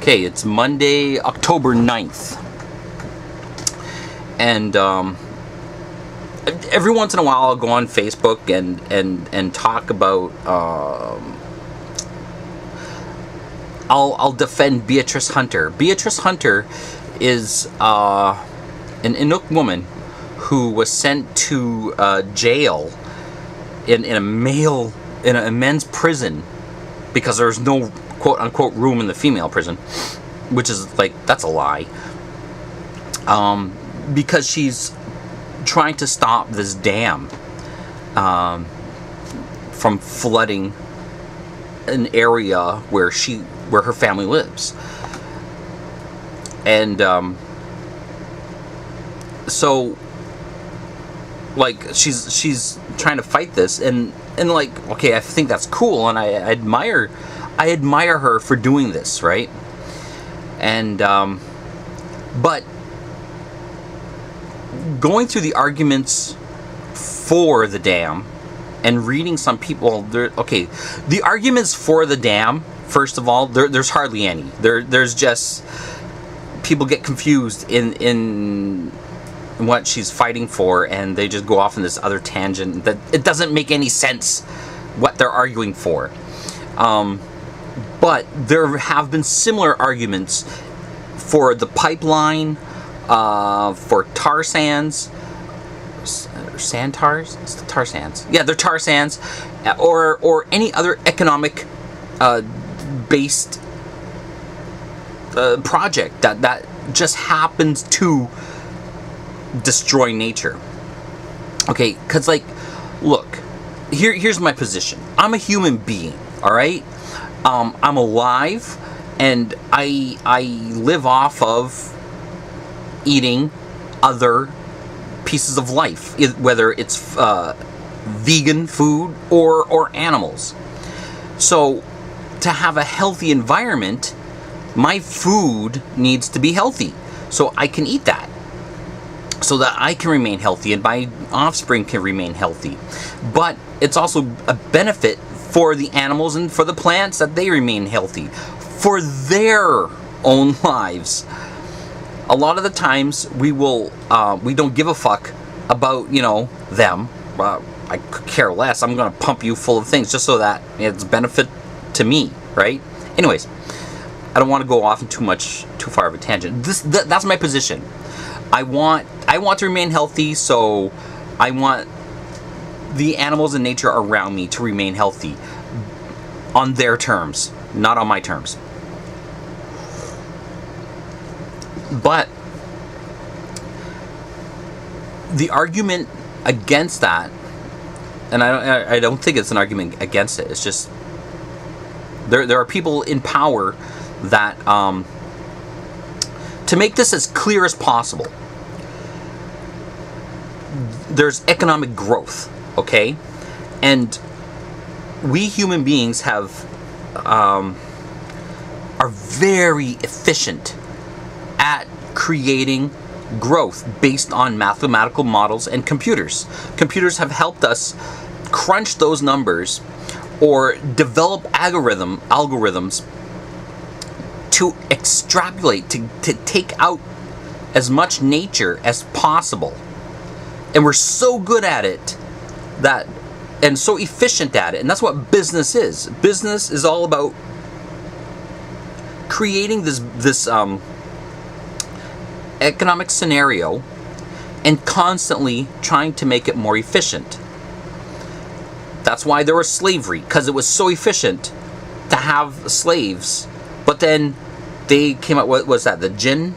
Okay, it's Monday, October 9th. And every once in a while I'll go on Facebook and talk about I'll defend Beatrice Hunter. Beatrice Hunter is an Inuk woman who was sent to jail in a men's prison because there's no quote unquote room in the female prison, which is that's a lie. Because she's trying to stop this dam from flooding an area where her family lives, and so she's trying to fight this, and okay, I think that's cool, and I admire her for doing this, right? And but going through the arguments for the dam and reading some people, the arguments for the dam, first of all, there's hardly any. There's just people get confused in what she's fighting for, and they just go off in this other tangent that it doesn't make any sense what they're arguing for. But there have been similar arguments for the pipeline, for tar sands, sand tars? It's the tar sands. Yeah, they're tar sands, or any other economic based project that just happens to destroy nature. Okay, because look, here's my position. I'm a human being, all right? I'm alive, and I live off of eating other pieces of life, whether it's vegan food or animals. So to have a healthy environment, my food needs to be healthy so I can eat that, so that I can remain healthy and my offspring can remain healthy. But it's also a benefit for the animals and for the plants that they remain healthy for their own lives. A lot of the times we don't give a fuck about them. I could care less. I'm going to pump you full of things just so that it's benefit to me, right? Anyways, I don't want to go off in too far of a tangent. That's my position. I want to remain healthy, so I want the animals and nature around me to remain healthy on their terms, not on my terms. But the argument against that, and I don't think it's an argument against it, it's just there are people in power that to make this as clear as possible, there's economic growth, okay? And we human beings are very efficient at creating growth based on mathematical models and computers. Computers have helped us crunch those numbers or develop algorithms to extrapolate, to take out as much nature as possible. And we're so good at it and so efficient at it. And that's what business is. Business is all about creating this economic scenario and constantly trying to make it more efficient. That's why there was slavery, because it was so efficient to have slaves. But then they came out, what was that? The gin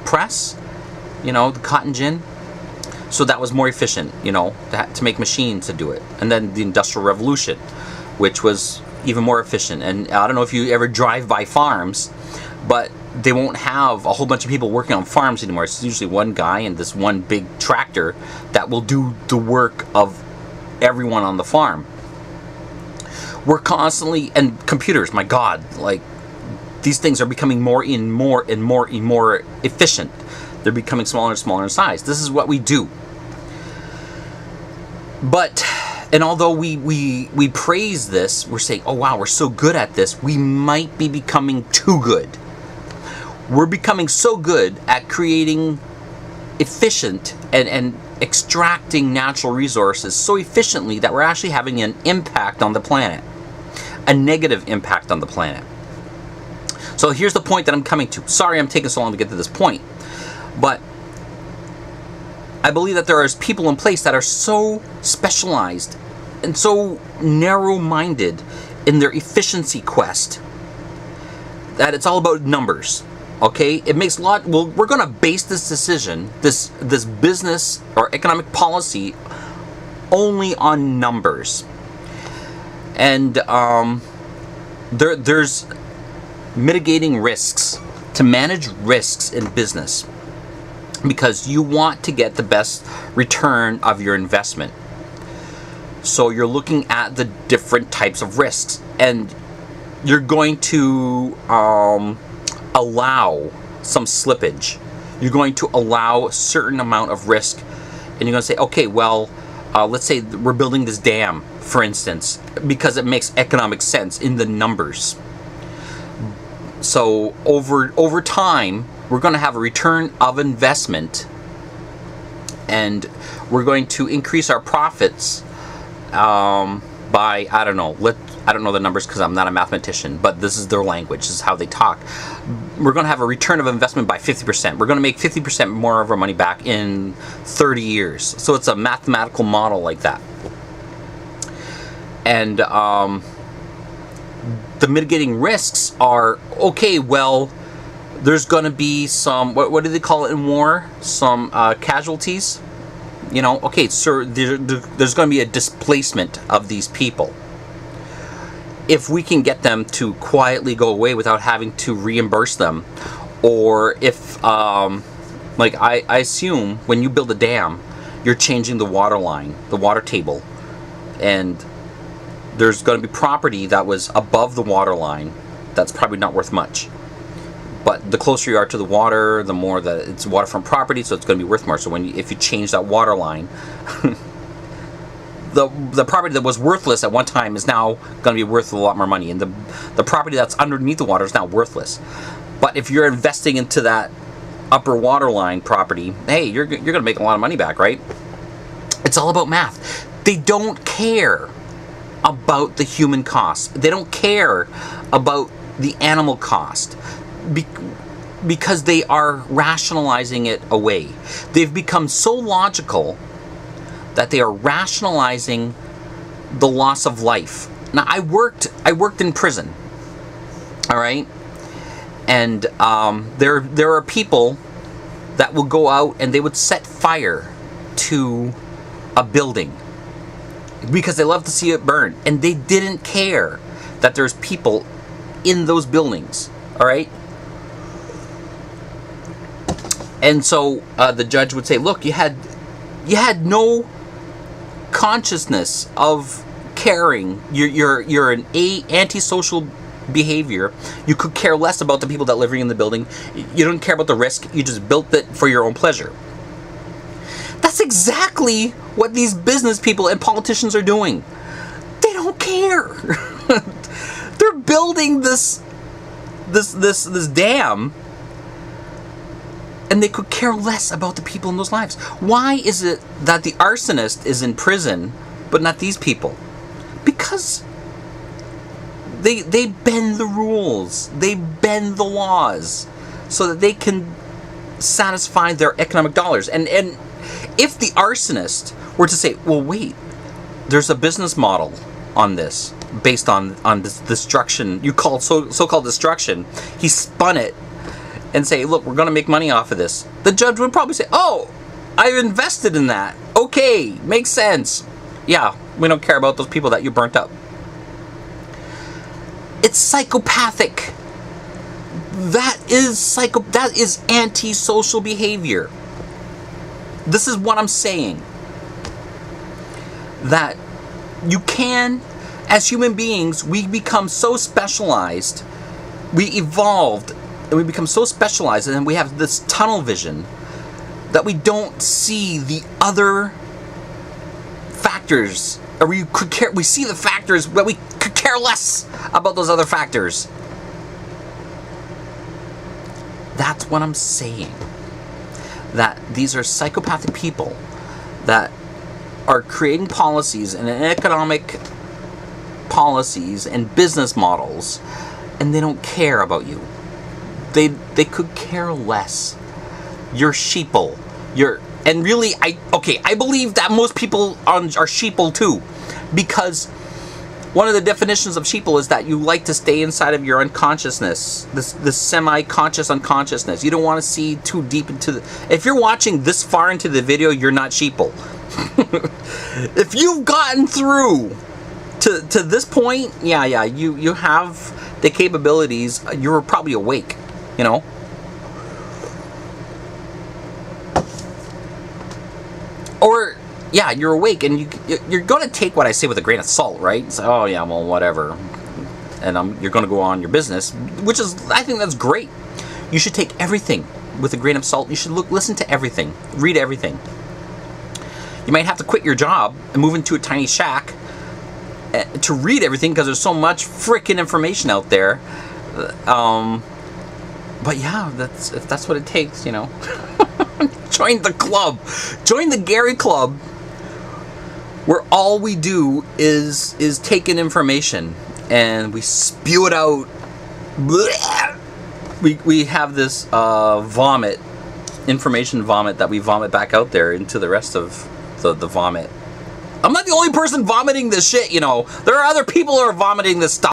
press? The cotton gin. So that was more efficient, to make machines to do it. And then the Industrial Revolution, which was even more efficient. And I don't know if you ever drive by farms, but they won't have a whole bunch of people working on farms anymore. It's usually one guy and this one big tractor that will do the work of everyone on the farm. We're constantly, and computers, my God, these things are becoming more and more efficient. They're becoming smaller and smaller in size. This is what we do. But And although we praise this, we're saying, oh wow, we're so good at this, we might be becoming too good. We're becoming so good at creating efficient and extracting natural resources so efficiently that we're actually having an impact on the planet, a negative impact on the planet. So here's the point that I'm coming to. Sorry I'm taking so long to get to this point, but I believe that there are people in place that are so specialized and so narrow-minded in their efficiency quest that it's all about numbers. Okay, it makes a lot. Well, we're going to base this decision, this business or economic policy, only on numbers. And there's mitigating risks, to manage risks in business, because you want to get the best return of your investment. So you're looking at the different types of risks, and you're going to allow some slippage. You're going to allow a certain amount of risk, and you're going to say, okay, well, let's say we're building this dam, for instance, because it makes economic sense in the numbers. So over time, we're going to have a return of investment, and we're going to increase our profits by, I don't know the numbers because I'm not a mathematician, but this is their language, this is how they talk. We're going to have a return of investment by 50%. We're going to make 50% more of our money back in 30 years. So it's a mathematical model like that. And the mitigating risks are, okay, well, there's going to be some, what do they call it in war? Some casualties. You know, okay, so there's going to be a displacement of these people. If we can get them to quietly go away without having to reimburse them, or if, like I assume when you build a dam, you're changing the water line, the water table, and there's going to be property that was above the water line that's probably not worth much. But the closer you are to the water, the more that it's waterfront property, so it's going to be worth more. So if you change that water line, the property that was worthless at one time is now going to be worth a lot more money, and the property that's underneath the water is now worthless. But if you're investing into that upper water line property, hey, you're going to make a lot of money back, right? It's all about math. They don't care about the human cost. They don't care about the animal cost, because they are rationalizing it away. They've become so logical that they are rationalizing the loss of life. Now, I worked in prison, all right, and there are people that will go out and they would set fire to a building because they love to see it burn, and they didn't care that there's people in those buildings, all right. And so the judge would say, look, you had no consciousness of caring. You're an antisocial behavior. You could care less about the people that live in the building. You don't care about the risk. You just built it for your own pleasure. That's exactly what these business people and politicians are doing. They don't care. They're building this dam, and they could care less about the people in those lives. Why is it that the arsonist is in prison, but not these people? Because they bend the rules, they bend the laws, so that they can satisfy their economic dollars. And if the arsonist were to say, well, wait, there's a business model on this, based on this destruction, you call so-called destruction, he spun it, and say, look, we're going to make money off of this. The judge would probably say, oh, I've invested in that. Okay, makes sense. Yeah, we don't care about those people that you burnt up. It's psychopathic. That is antisocial behavior. This is what I'm saying. That you can, as human beings, we become so specialized, we evolved, and we become so specialized, and then we have this tunnel vision that we don't see the other factors Or we see the factors, but we could care less about those other factors. That's what I'm saying. That these are psychopathic people that are creating policies and economic policies and business models, and they don't care about you. They could care less. You're sheeple. And really, I believe that most people are sheeple too, because one of the definitions of sheeple is that you like to stay inside of your unconsciousness, this semi-conscious unconsciousness. You don't want to see too deep into the... If you're watching this far into the video, you're not sheeple. If you've gotten through to this point, yeah, you have the capabilities. You're probably awake, you know. Or, yeah, you're awake, and you're going to take what I say with a grain of salt, right? So, oh, yeah, well, whatever. And you're going to go on your business, which is, I think that's great. You should take everything with a grain of salt. You should listen to everything, read everything. You might have to quit your job and move into a tiny shack to read everything, because there's so much freaking information out there. But yeah, if that's what it takes, you know. Join the club. Join the Gary Club, where all we do is take in information and we spew it out. We have this information vomit that we vomit back out there into the rest of the vomit. I'm not the only person vomiting this shit, you know. There are other people who are vomiting this stuff.